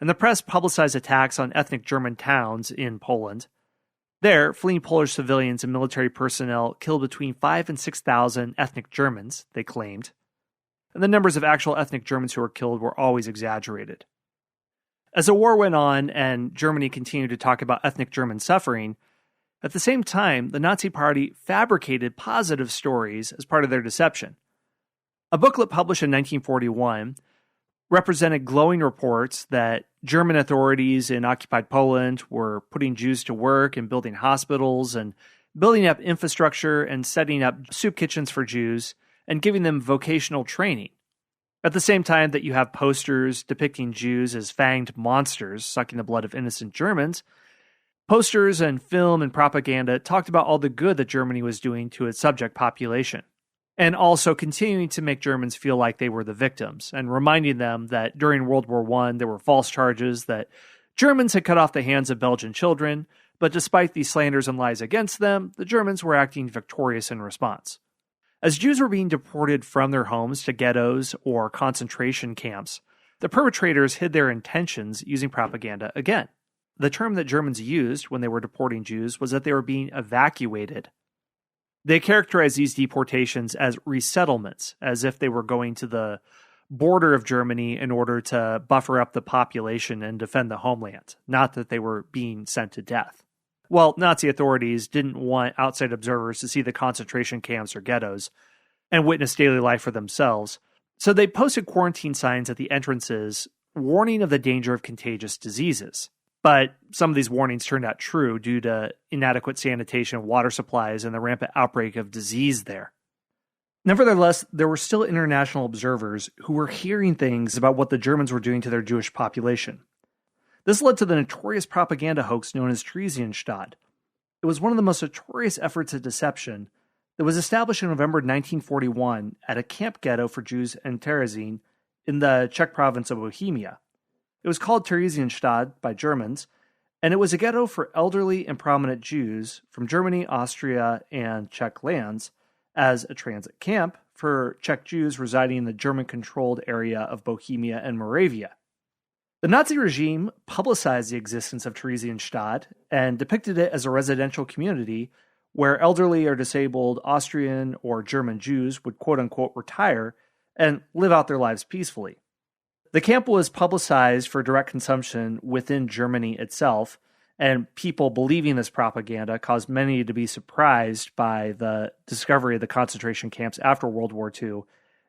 and the press publicized attacks on ethnic German towns in Poland. There, fleeing Polish civilians and military personnel killed between 5,000 and 6,000 ethnic Germans, they claimed. And the numbers of actual ethnic Germans who were killed were always exaggerated. As the war went on and Germany continued to talk about ethnic German suffering, at the same time, the Nazi Party fabricated positive stories as part of their deception. A booklet published in 1941 represented glowing reports that German authorities in occupied Poland were putting Jews to work and building hospitals and building up infrastructure and setting up soup kitchens for Jews and giving them vocational training. At the same time that you have posters depicting Jews as fanged monsters sucking the blood of innocent Germans, posters and film and propaganda talked about all the good that Germany was doing to its subject population, and also continuing to make Germans feel like they were the victims, and reminding them that during World War I there were false charges that Germans had cut off the hands of Belgian children, but despite these slanders and lies against them, the Germans were acting victorious in response. As Jews were being deported from their homes to ghettos or concentration camps, the perpetrators hid their intentions using propaganda again. The term that Germans used when they were deporting Jews was that they were being evacuated. They characterized these deportations as resettlements, as if they were going to the border of Germany in order to buffer up the population and defend the homeland, not that they were being sent to death. Well, Nazi authorities didn't want outside observers to see the concentration camps or ghettos and witness daily life for themselves, so they posted quarantine signs at the entrances warning of the danger of contagious diseases. But some of these warnings turned out true due to inadequate sanitation of water supplies and the rampant outbreak of disease there. Nevertheless, there were still international observers who were hearing things about what the Germans were doing to their Jewish population. This led to the notorious propaganda hoax known as Theresienstadt. It was one of the most notorious efforts of deception that was established in November 1941 at a camp ghetto for Jews in Terezin in the Czech province of Bohemia. It was called Theresienstadt by Germans, and it was a ghetto for elderly and prominent Jews from Germany, Austria, and Czech lands as a transit camp for Czech Jews residing in the German-controlled area of Bohemia and Moravia. The Nazi regime publicized the existence of Theresienstadt and depicted it as a residential community where elderly or disabled Austrian or German Jews would quote-unquote retire and live out their lives peacefully. The camp was publicized for direct consumption within Germany itself, and people believing this propaganda caused many to be surprised by the discovery of the concentration camps after World War II.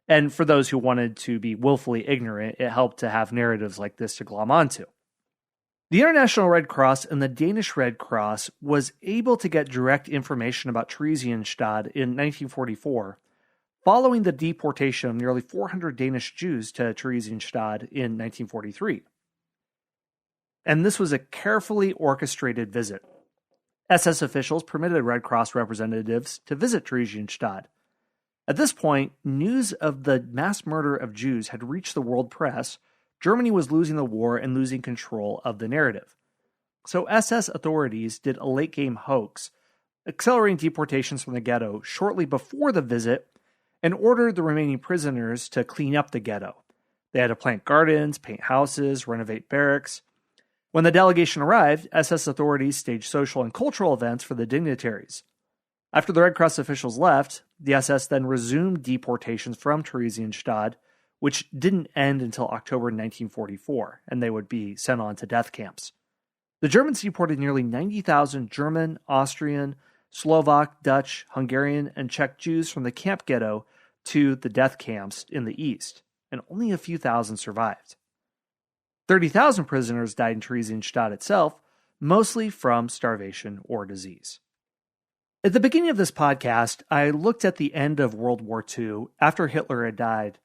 And for those who wanted to be willfully ignorant, it helped to have narratives like this to glom onto. The International Red Cross and the Danish Red Cross was able to get direct information about Theresienstadt in 1944, following the deportation of nearly 400 Danish Jews to Theresienstadt in 1943. And this was a carefully orchestrated visit. SS officials permitted Red Cross representatives to visit Theresienstadt. At this point, news of the mass murder of Jews had reached the world press. Germany was losing the war and losing control of the narrative. So SS authorities did a late-game hoax, accelerating deportations from the ghetto shortly before the visit, and ordered the remaining prisoners to clean up the ghetto. They had to plant gardens, paint houses, renovate barracks. When the delegation arrived, SS authorities staged social and cultural events for the dignitaries. After the Red Cross officials left, the SS then resumed deportations from Theresienstadt, which didn't end until October 1944, and they would be sent on to death camps. The Germans deported nearly 90,000 German, Austrian, Slovak, Dutch, Hungarian, and Czech Jews from the camp ghetto to the death camps in the east, and only a few thousand survived. 30,000 prisoners died in Theresienstadt itself, mostly from starvation or disease. At the beginning of this podcast, I looked at the end of World War II after Hitler had died,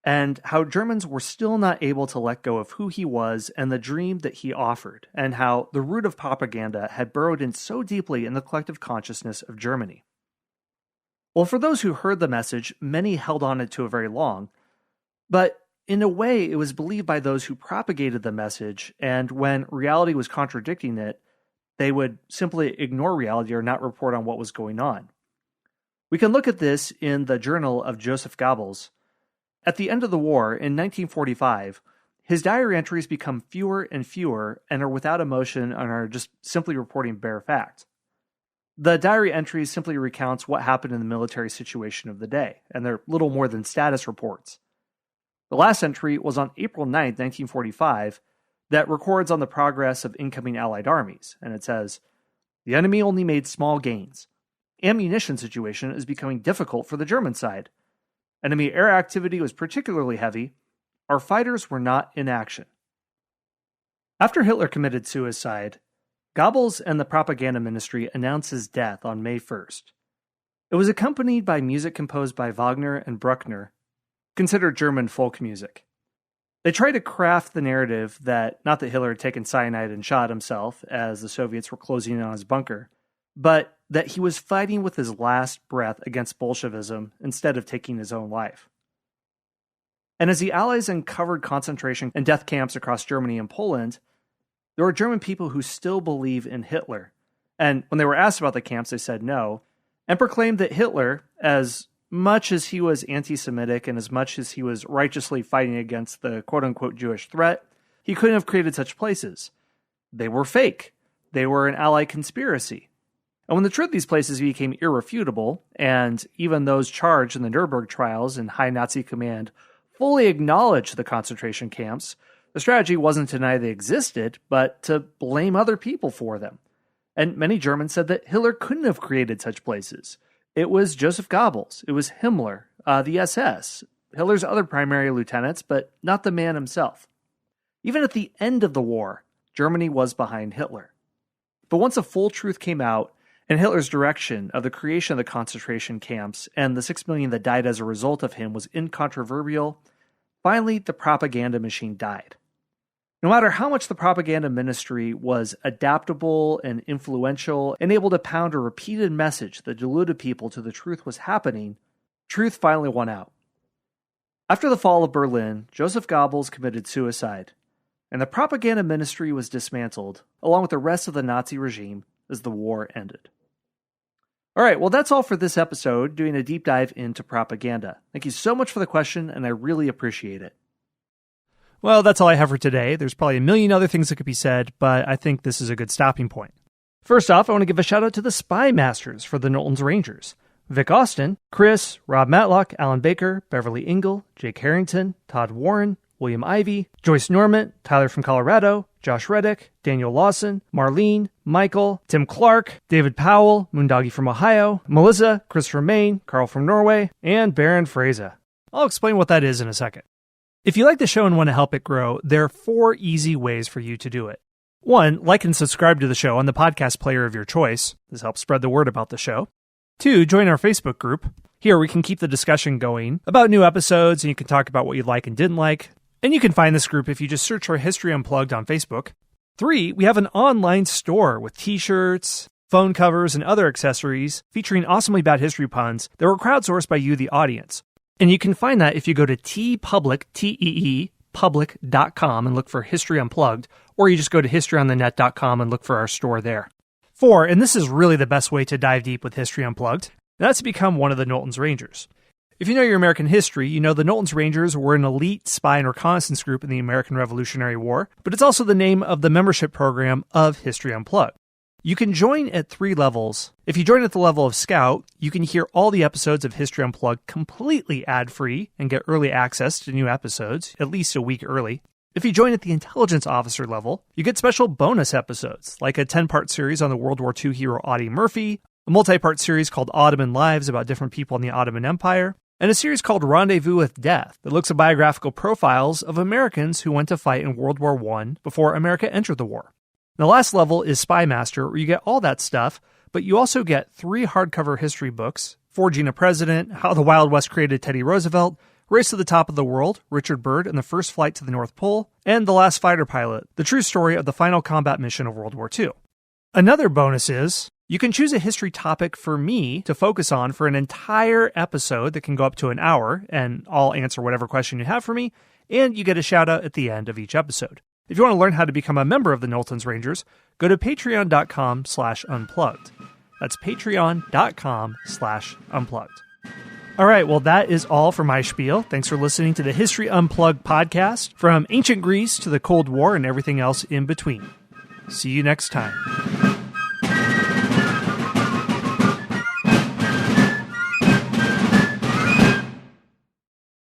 and how Germans were still not able to let go of who he was and the dream that he offered, and how the root of propaganda had burrowed in so deeply in the collective consciousness of Germany. Well, for those who heard the message, many held on it to it very long, but in a way, it was believed by those who propagated the message, and when reality was contradicting it, they would simply ignore reality or not report on what was going on. We can look at this in the journal of Joseph Goebbels. At the end of the war, in 1945, his diary entries become fewer and fewer and are without emotion and are just simply reporting bare fact. The diary entries simply recounts what happened in the military situation of the day, and they're little more than status reports. The last entry was on April 9th, 1945, that records on the progress of incoming Allied armies, and it says, "The enemy only made small gains. Ammunition situation is becoming difficult for the German side. Enemy air activity was particularly heavy. Our fighters were not in action." After Hitler committed suicide, Goebbels and the propaganda ministry announced his death on May 1st. It was accompanied by music composed by Wagner and Bruckner, considered German folk music. They tried to craft the narrative that not that Hitler had taken cyanide and shot himself as the Soviets were closing in on his bunker, but that he was fighting with his last breath against Bolshevism instead of taking his own life. And as the Allies uncovered concentration and death camps across Germany and Poland, there were German people who still believe in Hitler. And when they were asked about the camps, they said no, and proclaimed that Hitler, as much as he was anti-Semitic and as much as he was righteously fighting against the quote-unquote Jewish threat, he couldn't have created such places. They were fake. They were an Allied conspiracy. And when the truth of these places became irrefutable, and even those charged in the Nuremberg trials in high Nazi command fully acknowledged the concentration camps, the strategy wasn't to deny they existed, but to blame other people for them. And many Germans said that Hitler couldn't have created such places. It was Joseph Goebbels. It was Himmler, the SS, Hitler's other primary lieutenants, but not the man himself. Even at the end of the war, Germany was behind Hitler. But once the full truth came out, and Hitler's direction of the creation of the concentration camps and the 6 million that died as a result of him was incontrovertible, finally the propaganda machine died. No matter how much the propaganda ministry was adaptable and influential and able to pound a repeated message that deluded people to the truth was happening, truth finally won out. After the fall of Berlin, Joseph Goebbels committed suicide, and the propaganda ministry was dismantled, along with the rest of the Nazi regime, as the war ended. All right, well, that's all for this episode, doing a deep dive into propaganda. Thank you so much for the question, and I really appreciate it. Well, that's all I have for today. There's probably a million other things that could be said, but I think this is a good stopping point. First off, I want to give a shout out to the Spy Masters for the Knowlton's Rangers. Vic Austin, Chris, Rob Matlock, Alan Baker, Beverly Engel, Jake Harrington, Todd Warren, William Ivey, Joyce Normant, Tyler from Colorado, Josh Reddick, Daniel Lawson, Marlene, Michael, Tim Clark, David Powell, Moondoggy from Ohio, Melissa, Christopher Main, Carl from Norway, and Baron Fraser. I'll explain what that is in a second. If you like the show and want to help it grow, there are 4 easy ways for you to do it. 1, like and subscribe to the show on the podcast player of your choice. This helps spread the word about the show. 2, join our Facebook group. Here we can keep the discussion going about new episodes, and you can talk about what you like and didn't like. And you can find this group if you just search for History Unplugged on Facebook. 3, we have an online store with t-shirts, phone covers, and other accessories featuring awesomely bad history puns that were crowdsourced by you, the audience. And you can find that if you go to public.com and look for History Unplugged, or you just go to historyonthenet.com and look for our store there. 4, and this is really the best way to dive deep with History Unplugged, and that's to become one of the Knowlton's Rangers. If you know your American history, you know the Knowlton's Rangers were an elite spy and reconnaissance group in the American Revolutionary War, but it's also the name of the membership program of History Unplugged. You can join at 3 levels. If you join at the level of Scout, you can hear all the episodes of History Unplugged completely ad-free and get early access to new episodes, at least a week early. If you join at the Intelligence Officer level, you get special bonus episodes, like a 10-part series on the World War II hero Audie Murphy, a multi-part series called Ottoman Lives about different people in the Ottoman Empire, and a series called Rendezvous with Death that looks at biographical profiles of Americans who went to fight in World War I before America entered the war. The last level is Spy Master, where you get all that stuff, but you also get 3 hardcover history books, Forging a President, How the Wild West Created Teddy Roosevelt, Race to the Top of the World, Richard Byrd and the First Flight to the North Pole, and The Last Fighter Pilot, the true story of the final combat mission of World War II. Another bonus is, you can choose a history topic for me to focus on for an entire episode that can go up to an hour, and I'll answer whatever question you have for me, and you get a shout out at the end of each episode. If you want to learn how to become a member of the Knowlton's Rangers, go to patreon.com/unplugged. That's patreon.com/unplugged. All right, well, that is all for my spiel. Thanks for listening to the History Unplugged podcast, from ancient Greece to the Cold War and everything else in between. See you next time.